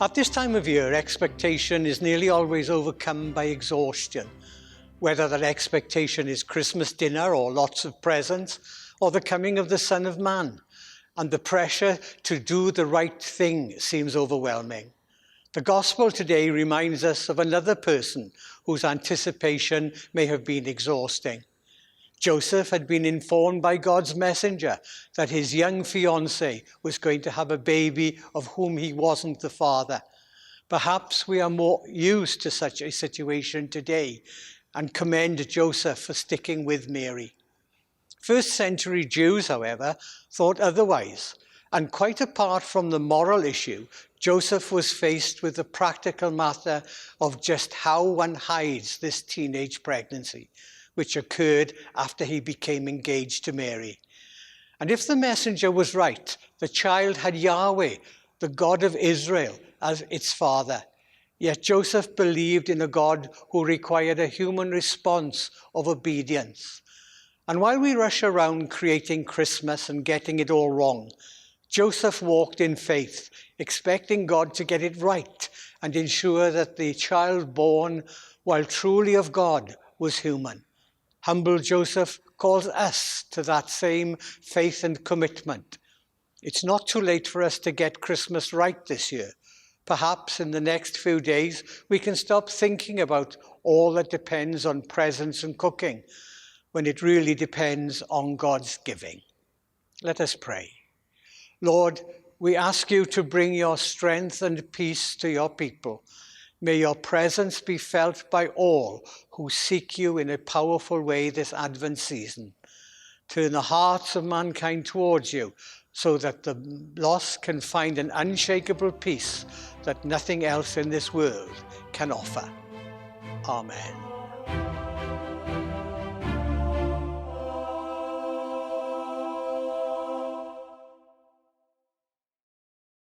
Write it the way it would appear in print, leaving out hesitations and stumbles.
At this time of year, expectation is nearly always overcome by exhaustion. Whether that expectation is Christmas dinner or lots of presents, or the coming of the Son of Man, and the pressure to do the right thing seems overwhelming. The Gospel today reminds us of another person whose anticipation may have been exhausting. Joseph had been informed by God's messenger that his young fiancée was going to have a baby of whom he wasn't the father. Perhaps we are more used to such a situation today and commend Joseph for sticking with Mary. First-century Jews, however, thought otherwise, and quite apart from the moral issue, Joseph was faced with the practical matter of just how one hides this teenage pregnancy, which occurred after he became engaged to Mary. And if the messenger was right, the child had Yahweh, the God of Israel, as its father. Yet Joseph believed in a God who required a human response of obedience. And while we rush around creating Christmas and getting it all wrong, Joseph walked in faith, expecting God to get it right and ensure that the child born, while truly of God, was human. Humble Joseph calls us to that same faith and commitment. It's not too late for us to get Christmas right this year. Perhaps in the next few days, we can stop thinking about all that depends on presents and cooking, when it really depends on God's giving. Let us pray. Lord, we ask you to bring your strength and peace to your people. May your presence be felt by all who seek you in a powerful way this Advent season. Turn the hearts of mankind towards you so that the lost can find an unshakable peace that nothing else in this world can offer. Amen.